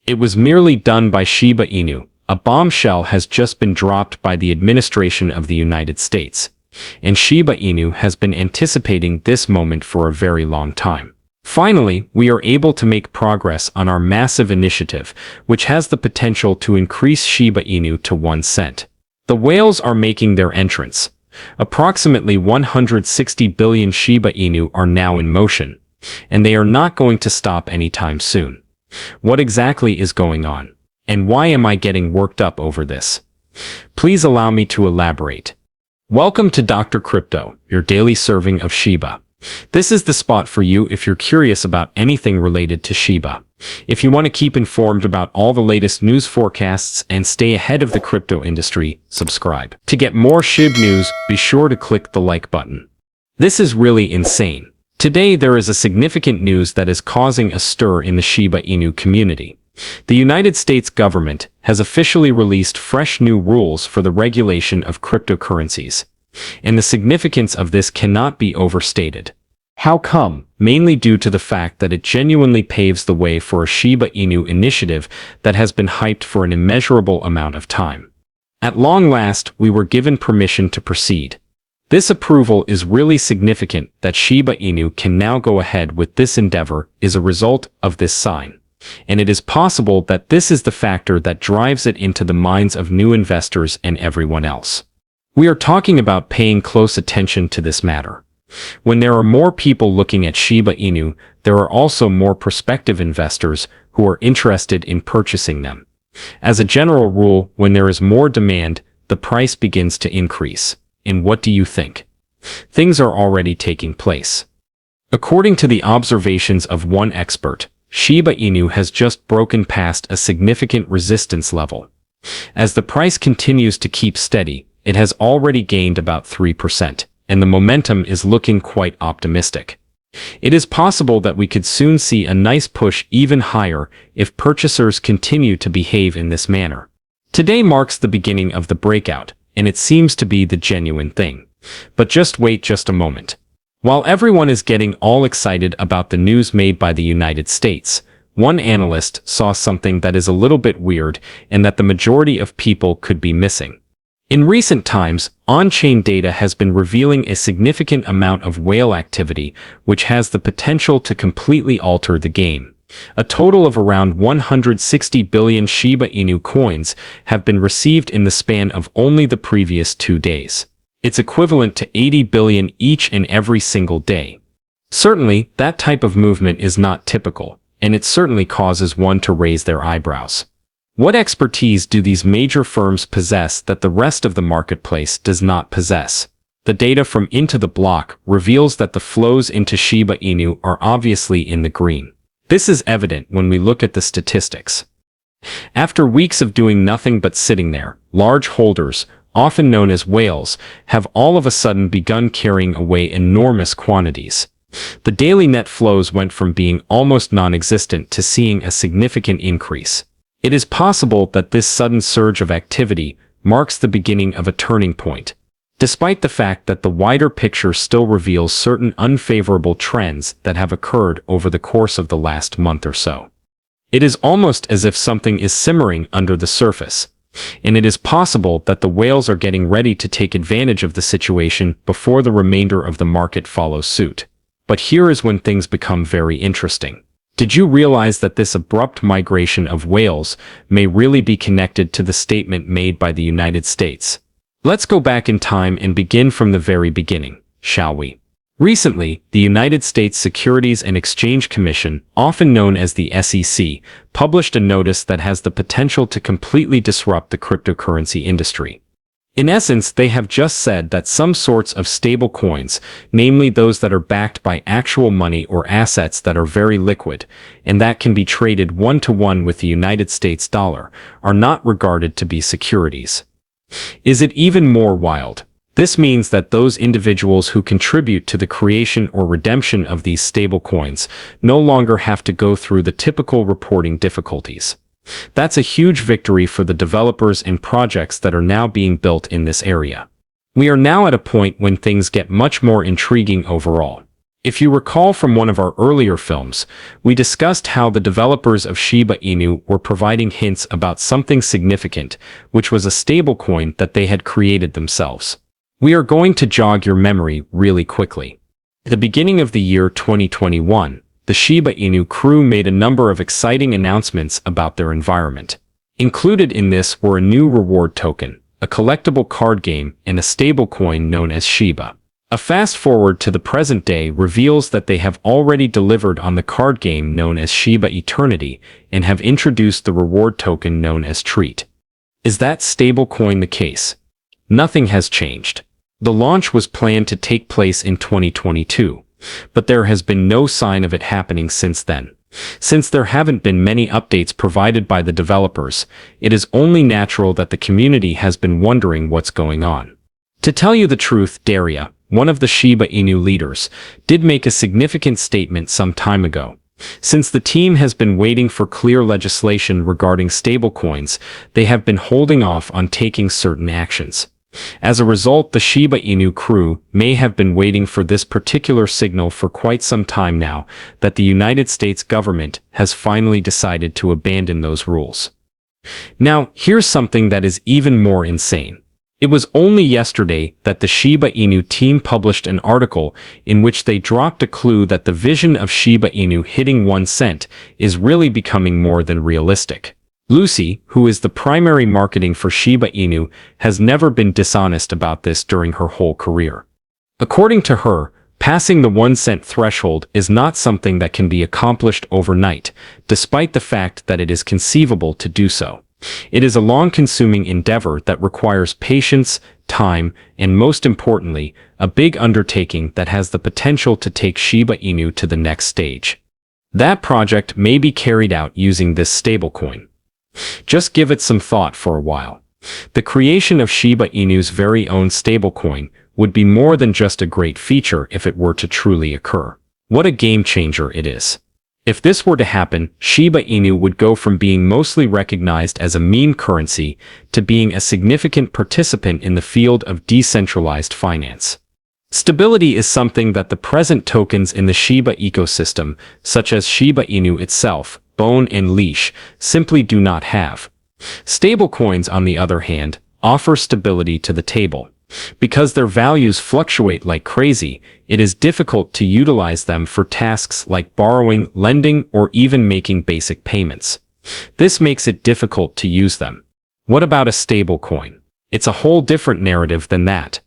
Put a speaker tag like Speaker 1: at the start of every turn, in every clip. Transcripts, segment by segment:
Speaker 1: It was merely done by Shiba Inu. A bombshell has just been dropped by the administration of the United States, and Shiba Inu has been anticipating this moment for a very long time. Finally, we are able to make progress on our massive initiative, which has the potential to increase Shiba Inu to 1 cent. The whales are making their entrance. Approximately 160 billion Shiba Inu are now in motion, and they are not going to stop anytime soon. What exactly is going on? And why am I getting worked up over this? Please allow me to elaborate. Welcome to Dr. Crypto, your daily serving of Shiba. This is the spot for you if you're curious about anything related to Shiba. If you want to keep informed about all the latest news forecasts and stay ahead of the crypto industry, subscribe. To get more Shib news, be sure to click the like button. This is really insane. Today there is a significant news that is causing a stir in the Shiba Inu community. The United States government has officially released fresh new rules for the regulation of cryptocurrencies, and the significance of this cannot be overstated. How come? Mainly due to the fact that it genuinely paves the way for a Shiba Inu initiative that has been hyped for an immeasurable amount of time. At long last, we were given permission to proceed. This approval is really significant. That Shiba Inu can now go ahead with this endeavor is a result of this sign. And it is possible that this is the factor that drives it into the minds of new investors and everyone else. We are talking about paying close attention to this matter. When there are more people looking at Shiba Inu, there are also more prospective investors who are interested in purchasing them. As a general rule, when there is more demand, the price begins to increase. And what do you think? Things are already taking place. According to the observations of one expert, Shiba Inu has just broken past a significant resistance level. As the price continues to keep steady, it has already gained about 3%, and the momentum is looking quite optimistic. It is possible that we could soon see a nice push even higher if purchasers continue to behave in this manner. Today marks the beginning of the breakout, and it seems to be the genuine thing. But just wait just a moment. While everyone is getting all excited about the news made by the United States, one analyst saw something that is a little bit weird and that the majority of people could be missing. In recent times, on-chain data has been revealing a significant amount of whale activity, which has the potential to completely alter the game. A total of around 160 billion Shiba Inu coins have been received in the span of only the previous 2 days. It's equivalent to 80 billion each and every single day. Certainly, that type of movement is not typical, and it certainly causes one to raise their eyebrows. What expertise do these major firms possess that the rest of the marketplace does not possess? The data from Into the Block reveals that the flows into Shiba Inu are obviously in the green. This is evident when we look at the statistics. After weeks of doing nothing but sitting there, large holders, often known as whales, have all of a sudden begun carrying away enormous quantities. The daily net flows went from being almost non-existent to seeing a significant increase. It is possible that this sudden surge of activity marks the beginning of a turning point, despite the fact that the wider picture still reveals certain unfavorable trends that have occurred over the course of the last month or so. It is almost as if something is simmering under the surface, and it is possible that the whales are getting ready to take advantage of the situation before the remainder of the market follows suit. But here is when things become very interesting. Did you realize that this abrupt migration of whales may really be connected to the statement made by the United States? Let's go back in time and begin from the very beginning, shall we? Recently, the United States Securities and Exchange Commission, often known as the SEC, published a notice that has the potential to completely disrupt the cryptocurrency industry. In essence, they have just said that some sorts of stable coins, namely those that are backed by actual money or assets that are very liquid, and that can be traded one-to-one with the United States dollar, are not regarded to be securities. Is it even more wild? This means that those individuals who contribute to the creation or redemption of these stable coins no longer have to go through the typical reporting difficulties. That's a huge victory for the developers and projects that are now being built in this area. We are now at a point when things get much more intriguing overall. If you recall from one of our earlier films, we discussed how the developers of Shiba Inu were providing hints about something significant, which was a stablecoin that they had created themselves. We are going to jog your memory really quickly. At the beginning of the year 2021, the Shiba Inu crew made a number of exciting announcements about their environment. Included in this were a new reward token, a collectible card game, and a stablecoin known as Shiba. A fast forward to the present day reveals that they have already delivered on the card game known as Shiba Eternity and have introduced the reward token known as Treat. Is that stablecoin the case? Nothing has changed. The launch was planned to take place in 2022, but there has been no sign of it happening since then. Since there haven't been many updates provided by the developers, it is only natural that the community has been wondering what's going on. To tell you the truth, Daria, one of the Shiba Inu leaders, did make a significant statement some time ago. Since the team has been waiting for clear legislation regarding stablecoins, they have been holding off on taking certain actions. As a result, the Shiba Inu crew may have been waiting for this particular signal for quite some time now that the United States government has finally decided to abandon those rules. Now, here's something that is even more insane. It was only yesterday that the Shiba Inu team published an article in which they dropped a clue that the vision of Shiba Inu hitting 1 cent is really becoming more than realistic. Lucy, who is the primary marketing for Shiba Inu, has never been dishonest about this during her whole career. According to her, passing the 1 cent threshold is not something that can be accomplished overnight, despite the fact that it is conceivable to do so. It is a long-consuming endeavor that requires patience, time, and most importantly, a big undertaking that has the potential to take Shiba Inu to the next stage. That project may be carried out using this stablecoin. Just give it some thought for a while. The creation of Shiba Inu's very own stablecoin would be more than just a great feature if it were to truly occur. What a game changer it is. If this were to happen, Shiba Inu would go from being mostly recognized as a meme currency to being a significant participant in the field of decentralized finance. Stability is something that the present tokens in the Shiba ecosystem, such as Shiba Inu itself, Bone and Leash, simply do not have. Stablecoins, on the other hand, offer stability to the table. Because their values fluctuate like crazy, it is difficult to utilize them for tasks like borrowing, lending, or even making basic payments. This makes it difficult to use them. What about a stablecoin? It's a whole different narrative than that.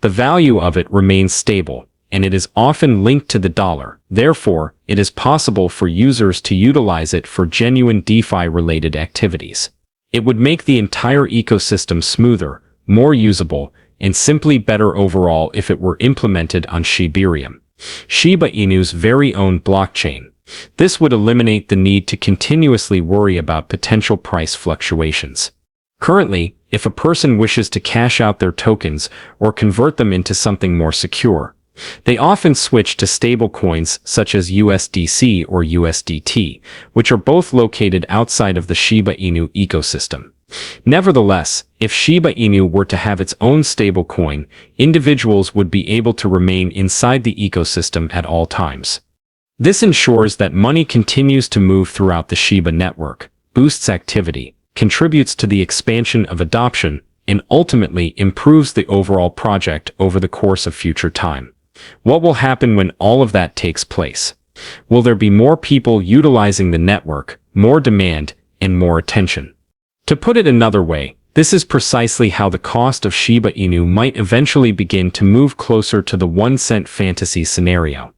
Speaker 1: The value of it remains stable, and it is often linked to the dollar. Therefore, it is possible for users to utilize it for genuine DeFi-related activities. It would make the entire ecosystem smoother, more usable, and simply better overall if it were implemented on Shibarium, Shiba Inu's very own blockchain. This would eliminate the need to continuously worry about potential price fluctuations. Currently, if a person wishes to cash out their tokens or convert them into something more secure, they often switch to stablecoins such as USDC or USDT, which are both located outside of the Shiba Inu ecosystem. Nevertheless, if Shiba Inu were to have its own stablecoin, individuals would be able to remain inside the ecosystem at all times. This ensures that money continues to move throughout the Shiba network, boosts activity, contributes to the expansion of adoption, and ultimately improves the overall project over the course of future time. What will happen when all of that takes place? Will there be more people utilizing the network, more demand, and more attention? To put it another way, this is precisely how the cost of Shiba Inu might eventually begin to move closer to the 1 cent fantasy scenario.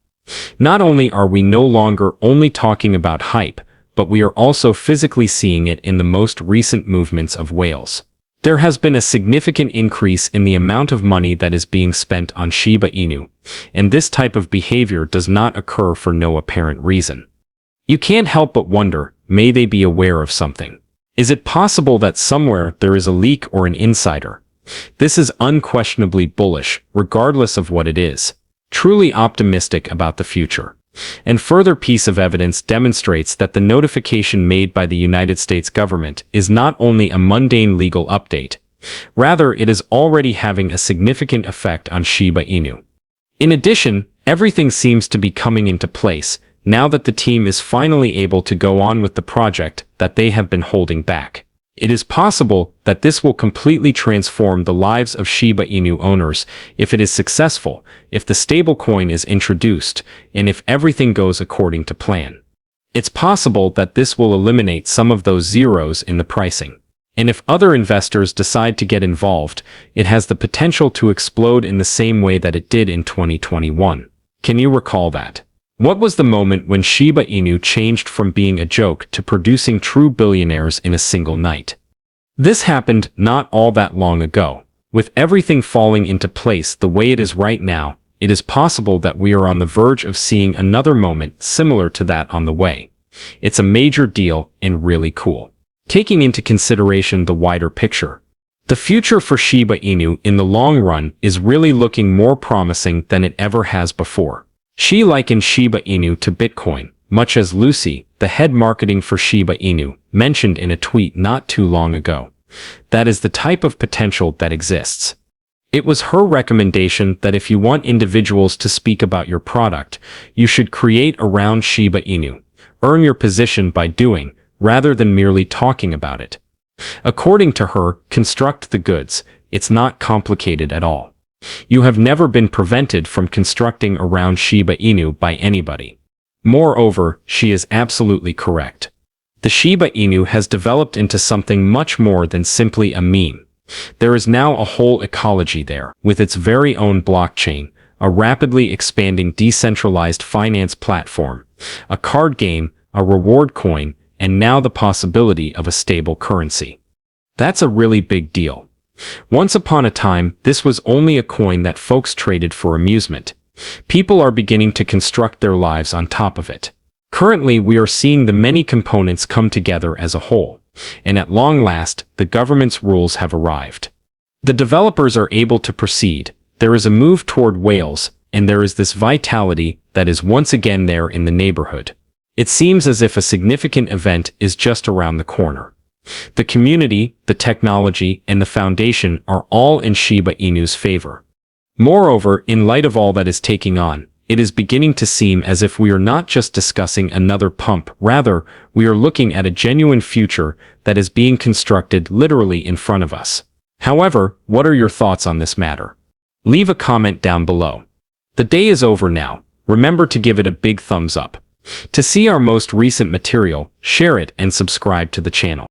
Speaker 1: Not only are we no longer only talking about hype, but we are also physically seeing it in the most recent movements of whales. There has been a significant increase in the amount of money that is being spent on Shiba Inu, and this type of behavior does not occur for no apparent reason. You can't help but wonder, may they be aware of something? Is it possible that somewhere there is a leak or an insider? This is unquestionably bullish, regardless of what it is. Truly optimistic about the future. And further piece of evidence demonstrates that the notification made by the United States government is not only a mundane legal update, rather it is already having a significant effect on Shiba Inu. In addition, Everything seems to be coming into place now that the team is finally able to go on with the project that they have been holding back. It is possible that this will completely transform the lives of Shiba Inu owners if it is successful, if the stablecoin is introduced, and if everything goes according to plan. It's possible that this will eliminate some of those zeros in the pricing. And if other investors decide to get involved, it has the potential to explode in the same way that it did in 2021. Can you recall that? What was the moment when Shiba Inu changed from being a joke to producing true billionaires in a single night? This happened not all that long ago. With everything falling into place the way it is right now, it is possible that we are on the verge of seeing another moment similar to that on the way. It's a major deal and really cool. Taking into consideration the wider picture, the future for Shiba Inu in the long run is really looking more promising than it ever has before. She likened Shiba Inu to Bitcoin, much as Lucy, the head marketing for Shiba Inu, mentioned in a tweet not too long ago. That is the type of potential that exists. It was her recommendation that if you want individuals to speak about your product, you should create around Shiba Inu. Earn your position by doing, rather than merely talking about it. According to her, construct the goods. It's not complicated at all. You have never been prevented from constructing around Shiba Inu by anybody. Moreover, she is absolutely correct. The Shiba Inu has developed into something much more than simply a meme. There is now a whole ecology there, with its very own blockchain, a rapidly expanding decentralized finance platform, a card game, a reward coin, and now the possibility of a stable currency. That's a really big deal. Once upon a time, this was only a coin that folks traded for amusement. People are beginning to construct their lives on top of it. Currently, we are seeing the many components come together as a whole, and at long last, the government's rules have arrived. The developers are able to proceed, there is a move toward whales, and there is this vitality that is once again there in the neighborhood. It seems as if a significant event is just around the corner. The community, the technology, and the foundation are all in Shiba Inu's favor. Moreover, in light of all that is taking on, it is beginning to seem as if we are not just discussing another pump, rather, we are looking at a genuine future that is being constructed literally in front of us. However, what are your thoughts on this matter? Leave a comment down below. The day is over now. Remember to give it a big thumbs up. To see our most recent material, share it and subscribe to the channel.